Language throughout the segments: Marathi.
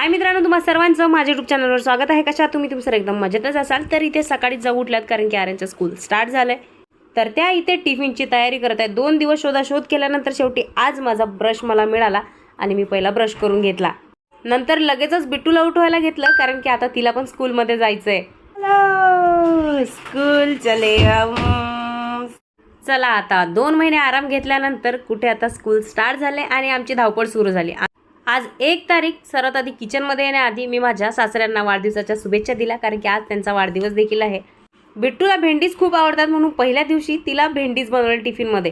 हाय मित्रांनो, तुम्हा सर्वांचं माझ्या यूट्यूब चॅनलवर स्वागत आहे। कशा तुम्ही सर एकदम मजेतच असाल तर इथे सकाळी जाऊ उठल्यात कारण की आर्यनचं स्कूल स्टार्ट झालंय। तर त्या इथे टिफिनची तयारी करत आहेत। 2 दिवस शोधाशोध केल्यानंतर शेवटी आज माझा ब्रश मला मिळाला आणि मी पहिला ब्रश करून घेतला। नंतर लगेचच बिट्टूला उठवायला घेतलं कारण की आता तिला पण स्कूलमध्ये जायचंय। हॅलो स्कूल चले चला आता 2 महिने आराम घेतल्यानंतर कुठे आता स्कूल स्टार्ट झाले आणि आमची धावपळ सुरू झाली। आज 1 तारीख। सर्वात आधी किचनमध्ये येण्याआधी मी माझ्या सासऱ्यांना वाढदिवसाच्या शुभेच्छा दिल्या कारण की आज त्यांचा वाढदिवस देखील आहे। बिट्टूला भेंडीज खूप आवडतात म्हणून पहिल्या दिवशी तिला भेंडीज बनवले टिफिनमध्ये।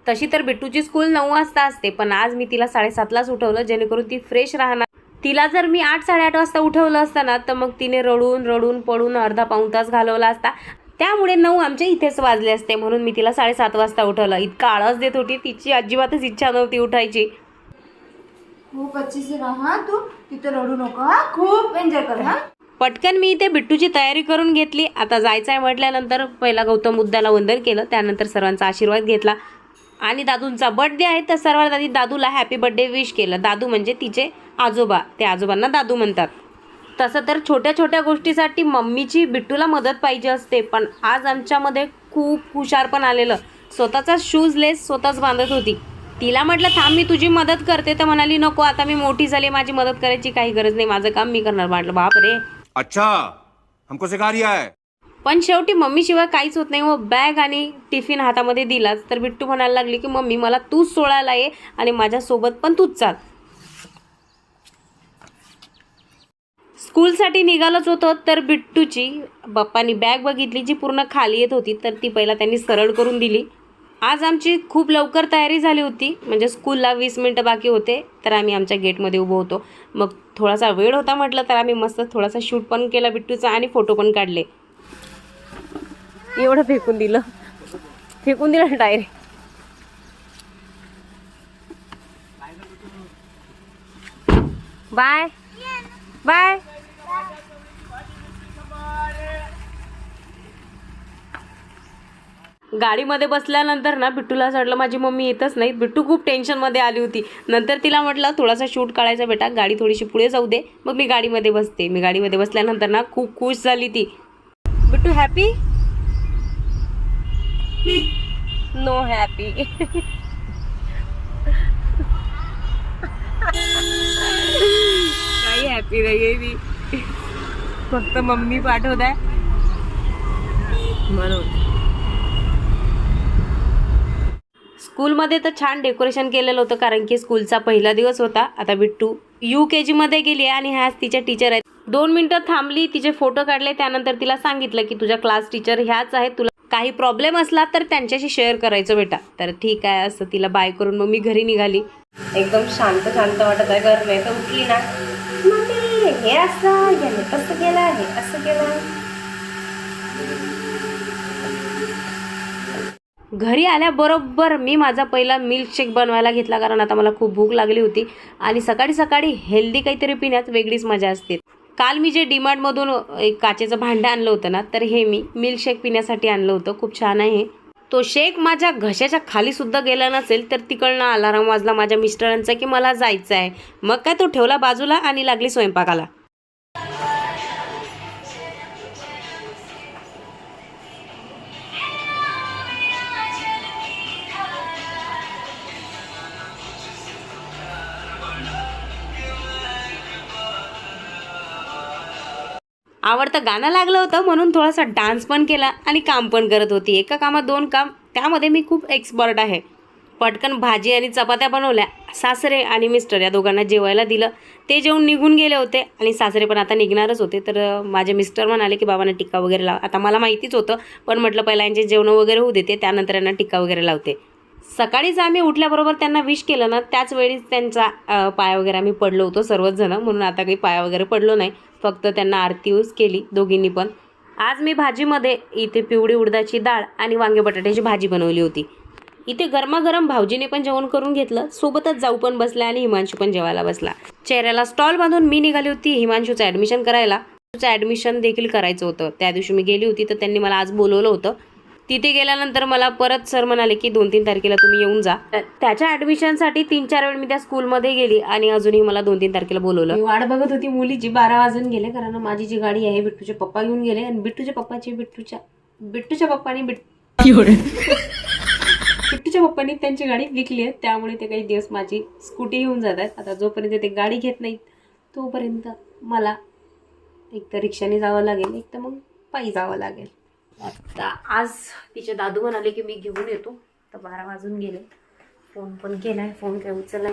तशी तर बिट्टूची स्कूल 9 वाजता असते पण आज मी तिला 7:30लाच उठवलं जेणेकरून ती फ्रेश राहणार। तिला जर मी 8-8:30 वाजता उठवलं असतं ना तर मग तिने रडून पडून अर्धा पाऊण तास घालवला असता। त्यामुळे 9 आमच्या इथेच वाजले असते म्हणून मी तिला 7:30 वाजता उठवलं। इतका आळस देत होती, तिची अजिबातच इच्छा नव्हती उठायची। खूप अच्छी से रहा तू, तिथे रडू नको हा, खूप एन्जॉय कर हा। पटकन मी इथे बिट्टूची तयारी करून घेतली। आता जायचं आहे म्हटल्यानंतर पहिला गौतम बुद्धाला वंदन केलं, त्यानंतर सर्वांचा आशीर्वाद घेतला आणि दादूंचा बर्थडे आहे तर सर्वात आधी दादूला हॅपी बर्थडे विश केलं। दादू म्हणजे तिचे आजोबा, ते आजोबांना दादू म्हणतात। तसं तर छोट्या छोट्या गोष्टीसाठी मम्मीची बिट्टूला मदत पाहिजे असते पण आज आमच्यामध्ये खूप हुशारपण आलेलं। स्वतःचा शूज लेस स्वतःच बांधत होती। तिला म्हटलं थांब मी तुझी मदत करते तर म्हणाली नको, आता मी मोठी झाले, माझी मदत करायची काही गरज नाही, माझं काम मी करणार। म्हटलं बाप रे, अच्छा हमको सिखा रिया है। पण शेवटी मम्मी शिवाय काहीच होत नाही। व बॅग आणि टिफिन हातामध्ये दिलाच तर बिट्टू म्हणायला लागली की मम्मी मला तूच सोडायला ये आणि माझ्यासोबत पण तूच चाल। स्कूलसाठी निघालोच होतो तर बिट्टूची बाप्पानी बॅग बघितली जी पूर्ण खाली येत होती तर ती पहिला त्यांनी सरळ करून दिली। आज आमची खूप लवकर तयारी झाली होती, म्हणजे स्कूलला 20 मिनिटं बाकी होते तर आम्ही आमच्या गेटमध्ये उभं होतो। मग थोडासा वेळ होता म्हटलं तर आम्ही मस्त थोडासा शूट पण केला बिट्टूचा आणि फोटो पण काढले। एवढं फेकून दिलं डायरेक्ट। Bye bye. गाडीमध्ये बसल्यानंतर ना बिट्टूला असं वाटलं माझी मम्मी येतच नाही। बिट्टू खूप टेन्शनमध्ये आली होती। नंतर तिला म्हटलं थोडासा शूट काढायचा बेटा, गाडी थोडीशी पुढे जाऊ दे मग मी गाडीमध्ये बसते। मी गाडीमध्ये बसल्यानंतर ना खूप खुश झाली ती। बिट्टू हॅपी? No happy. काही हॅपी नाही ती, फक्त मम्मी पाठवत आहे म्हणून। स्कूलमध्ये तर छान डेकोरेशन केलेलं होतं कारण की स्कूलचा पहिला दिवस होता। आता बिट्टू UKG मध्ये गेली आहे आणि ह्याच तिच्या टीचर आहेत। 2 मिनिटं थांबली, तिचे फोटो काढले, त्यानंतर तिला सांगितलं की तुझ्या क्लास टीचर ह्याच आहेत, तुला काही प्रॉब्लेम असला तर त्यांच्याशी शेअर करायचं बेटा। तर ठीक आहे असं तिला बाय करून मग मी घरी निघाली। एकदम शांत वाटत आहे घर, नाही तर उठली ना मम्मी हे असं याने कसं केलं, हे असं केलं। घरी आल्याबरोबर मी माझा पहिला मिल्कशेक बनवायला घेतला कारण आता मला खूप भूक लागली होती आणि सकाळी सकाळी हेल्दी काहीतरी पिण्यात वेगळीच मजा असते। काल मी जे डीमार्टमधून एक काचेचं भांडं आणलं होतं ना तर हे मी मिल्कशेक पिण्यासाठी आणलं होतं। खूप छान आहे तो शेक। माझ्या घशाच्या खाली सुद्धा गेला नसेल तर तिकडनं अलार्म वाजला माझ्या मिस्टरांचा की मला जायचं आहे। मग काय तो ठेवला बाजूला आणि लागली स्वयंपाकाला। आवडतं गाणं लागलं होतं म्हणून थोडासा डान्स पण केला आणि काम पण करत होती। एका कामात 2 काम, त्यामध्ये मी खूप एक्सपर्ट आहे। पटकन भाजी आणि चपात्या बनवल्या। सासरे आणि मिस्टर या दोघांना जेवायला दिलं, ते जेवून निघून गेले होते आणि सासरे पण आता निघणारच होते। तर माझे मिस्टर म्हणाले की बाबांना टिक्का वगैरे लाव। आता मला माहितीच होतं पण म्हटलं पहिला यांचे जेवण वगैरे होऊ देते त्यानंतर यांना टिक्का वगैरे लावते। सकाळीच आम्ही उठल्याबरोबर त्यांना विश केलं ना त्याच वेळीच त्यांचा पाया वगैरे आम्ही पडलो होतो सर्वच जण, म्हणून आता काही पाया वगैरे पडलो नाही, फक्त त्यांना आरती यूज केली दोघींनी पण। आज मी भाजीमध्ये इथे पिवळी उडदाची डाळ आणि वांगे बटाट्याची भाजी बनवली होती। इथे गरमागरम भाऊजीने पण जेवण करून घेतलं, सोबतच जाऊ पण बसला आणि हिमांशू पण जेवायला बसला। चेहऱ्याला स्टॉल बांधून मी निघाली होती हिमांशूचं ॲडमिशन करायला। ॲडमिशन देखील करायचं होतं, त्या दिवशी मी गेली होती तर त्यांनी मला आज बोलवलं होतं। तिथे गेल्यानंतर मला परत सर म्हणाले की 2-3 तारखेला तुम्ही येऊन जा. त्याच्या ॲडमिशनसाठी 3-4 वेळ मी त्या स्कूलमध्ये गेली आणि अजूनही मला 2-3 तारखेला बोलवलं. मी वाट बघत होती मुलीची. 12 वाजून गेले कारण माझी जी गाडी आहे बिट्टूचे पप्पा घेऊन गेले आणि बिट्टूच्या पप्पानी बिट्टूच्या पप्पांनी त्यांची गाडी विकली आहे, त्यामुळे ते काही दिवस माझी स्कूटी घेऊन जात आहेत. आता जोपर्यंत ते गाडी घेत नाहीत तोपर्यंत मला एक तर रिक्षाने जावं लागेल, एक तर मग पायी जावं लागेल. आता आज तिचे दादू म्हणाले की मी घेऊन येतो. तर 12 वाजून गेले. फोन पण केला आहे, फोन काय उचलला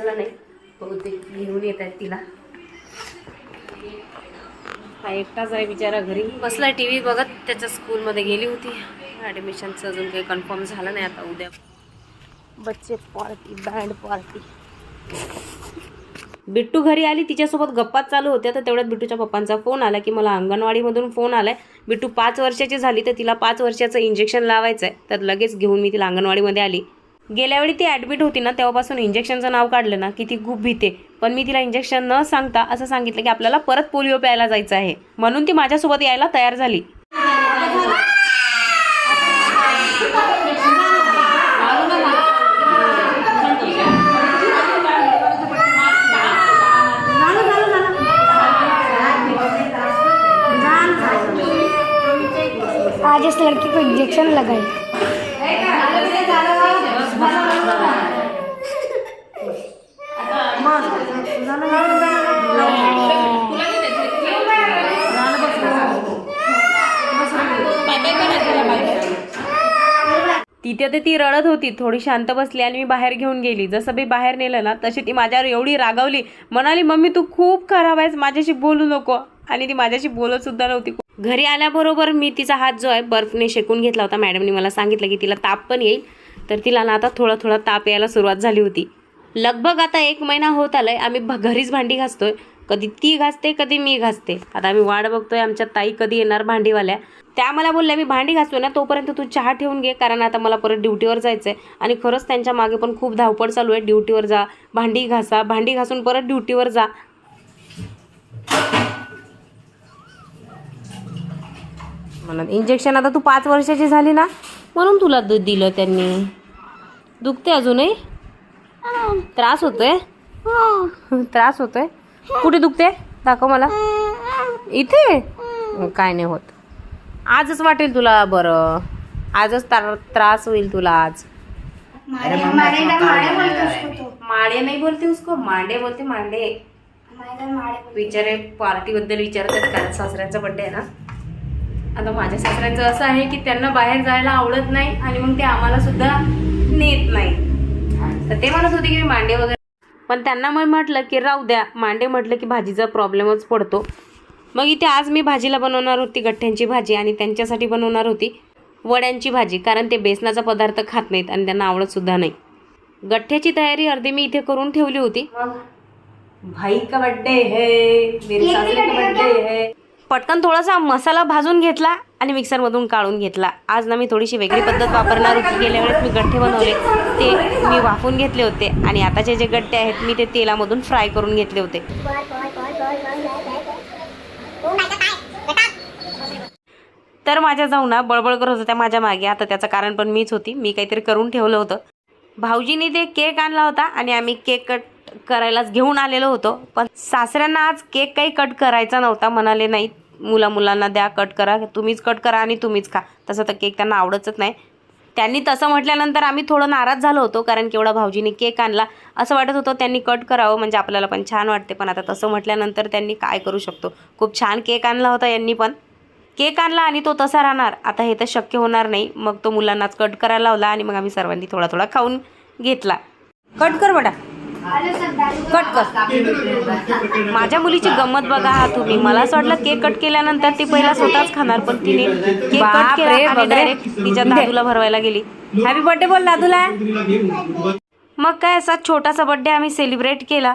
नाही. बहुतेक घेऊन येत आहेत तिला. हा एकटाच आहे बिचारा घरी बसला टी व्ही बघत. त्याच्या स्कूलमध्ये गेली होती. ॲडमिशनचं अजून काही कन्फर्म झालं नाही. आता उद्या बच्चे पार्टी, बँड पार्टी. बिट्टू घरी आली, तिच्यासोबत गप्पा चालू होत्या. तर तेवढ्यात बिट्टूच्या पप्पांचा फोन आला की मला अंगणवाडीमधून फोन आलाय. बिट्टू 5 वर्षाची झाली तर तिला 5 वर्षाचं इंजेक्शन लावायचं आहे. तर लगेच घेऊन मी तिला अंगणवाडीमध्ये आली. गेल्यावेळी ती ॲडमिट होती ना, तेव्हापासून इंजेक्शनचं नाव काढलं ना की ती खूप भीते. पण मी तिला इंजेक्शन न सांगता असं सांगितलं की आपल्याला परत पोलिओ प्यायला जायचं आहे, म्हणून ती माझ्यासोबत यायला तयार झाली. आज इस लड़की को इंजेक्शन लगाई. तिथे ते ती रडत होती. थोडी शांत बसली आणि मी बाहेर घेऊन गेली. जसं मी बाहेर नेलं ना तशी ती माझ्यावर एवढी रागावली. म्हणाली मम्मी तू खूप खराब आहेस, माझ्याशी बोलू नको. आणि ती माझ्याशी बोलत सुद्धा नव्हती. घरी आल्याबरोबर मी तिचा हात जो आहे बर्फने शेकून घेतला होता. मॅडमने मला सांगितलं की तिला ताप पण येईल. तर तिला ना आता थोडा ताप यायला सुरुवात झाली होती. लगभग आता 1 महिना होत आलाय. आम्ही घरीच भांडी घासतोय. कधी ती घासते कधी मी घासते. आता आम्ही वाट बघतोय आमच्या ताई कधी येणार भांडीवाल्या. त्या मला बोलल्या मी भांडी घासतो ना तोपर्यंत तू चहा ठेवून घे, कारण आता मला परत ड्युटीवर जायचं आहे. आणि खरंच त्यांच्या मागे पण खूप धावपळ चालू आहे. ड्युटीवर जा, भांडी घासा, भांडी घासून परत ड्युटीवर जा. म्हणून इंजेक्शन आता तू 5 वर्षाची झाली ना म्हणून तुला दूध दिलं त्यांनी. दुखते अजूनही? त्रास होतोय? त्रास होतोय? कुठे दुखते? दाखव मला. इथे? काय नाही होत. आजच वाटेल तुला बरं. आजच त्रास होईल तुला आज. माडे नाही बोलते उसको, मांडे बोलते. मांडे विचारे पार्टीबद्दल विचारतात कारण सासऱ्यांचा बड्डे आहे ना. आता माझ्या सासऱ्यांचं असं आहे की त्यांना बाहेर जायला आवडत नाही आणि मग ते आम्हाला सुद्धा नेत नाही. तर ते म्हणत होते की मी मांडे वगैरे, पण त्यांना मग म्हटलं की राहू द्या. मांडे म्हटलं की भाजीचा प्रॉब्लेमच पडतो. मग इथे आज मी भाजीला बनवणार होती गठ्ठ्यांची भाजी आणि त्यांच्यासाठी बनवणार होती वड्यांची भाजी, कारण ते बेसनाचा पदार्थ खात नाहीत आणि त्यांना आवडत सुद्धा नाही. गठ्ठ्याची तयारी अर्धी मी इथे करून ठेवली होती. भाई का बर्थडे है, मेरे सासरे का बर्थडे है. पटकन थोडासा मसाला भाजून घेतला आणि मिक्सरमधून काढून घेतला. आज ना मी थोडीशी वेगळी पद्धत वापरणार होती. गेल्या वेळेस मी गठ्ठे बनवले ते मी वाफून घेतले होते आणि आताचे जे गठ्ठे आहेत मी ते तेलामधून फ्राय करून घेतले होते. तर माझ्या जाऊ ना बळबळ करत होत्या माझ्या मागे. आता त्याचं कारण पण मीच होती. मी काहीतरी करून ठेवलं होतं. भाऊजीने ते केक आणला होता आणि आम्ही केक कट करायलाच घेऊन आलेलो होतो. पण सासऱ्यांना आज केक काही कट करायचा नव्हता. म्हणाले नाही मुलांना द्या कट करा, तुम्हीच कट करा आणि तुम्हीच खा. तसं तर केक त्यांना आवडतच नाही. त्यांनी तसं म्हटल्यानंतर आम्ही थोडं नाराज झालो होतो, कारण केवढा भाऊजीने केक आणला. असं वाटत होतं त्यांनी कट करावं म्हणजे आपल्याला पण छान वाटते. पण आता तसं म्हटल्यानंतर त्यांनी काय करू शकतो. खूप छान केक आणला होता यांनी पण. केक आणला आणि तो तसा राहणार. आता हे तर शक्य होणार नाही. मग तो मुलांनाच कट करायला लावला आणि मग आम्ही सर्वांनी थोडा खाऊन घेतला. कट कर बेटा, कट कर. माझ्या मुलीची गंमत बघा हा तुम्ही. मला असं वाटलं केक कट केल्यानंतर ती पहिला स्वतःच खाणार, पण तिने केक कट केला आणि डायरेक्ट तिच्या दादूला भरवायला गेली. हॅपी बर्थडे बोल दादूला. मग काय असा छोटासा बर्थडे आम्ही सेलिब्रेट केला.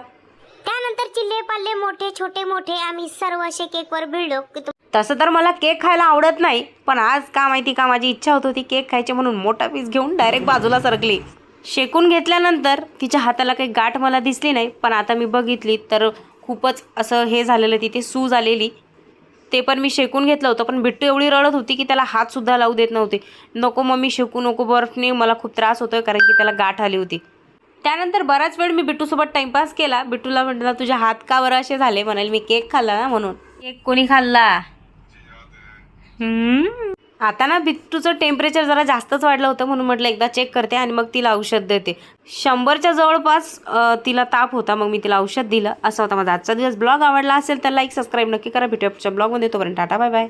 त्यानंतर चिल्ले पाल्ले मोठे छोटे मोठे आम्ही सर्व असे केकवर भिडलो. तसं तर मला केक खायला आवडत नाही, पण आज का माहिती का माझी इच्छा होत होती केक खायची, म्हणून मोठा पीस घेऊन डायरेक्ट बाजूला सरकली. शेकून घेतल्यानंतर तिच्या हाताला काही गाठ मला दिसली नाही, पण आता मी बघितली तर खूपच असं हे झालेलं, तिथे सूज आलेली. ते पण मी शेकून घेतलं होतं. पण बिट्टू एवढी रडत होती की त्याला हातसुद्धा लावू देत नव्हते. नको मम्मी शेकू नको बर्फने, मला खूप त्रास होतोय, कारण की त्याला गाठ आली होती. त्यानंतर बराच वेळ मी बिट्टूसोबत टाइमपास केला. बिट्टूला म्हटलं तुझे हात का बरं असे झाले, म्हणाल मी केक खाल्ला ना म्हणून. केक कोणी खाल्ला? आता ना बिट्टूचं टेम्परेचर जरा जास्तच वाढलं होतं, म्हणून म्हटलं एकदा चेक करते आणि मग तिला औषध देते. 100च्या जवळपास तिला ताप होता, मग मी तिला औषध दिलं. असा होता माझा आजचा दिवस. ब्लॉग आवडला असेल तर लाईक सबस्क्राईब नक्की करा. भेटूया पुढच्या ब्लॉगमध्ये. तोपर्यंत टाटा बाय बाय.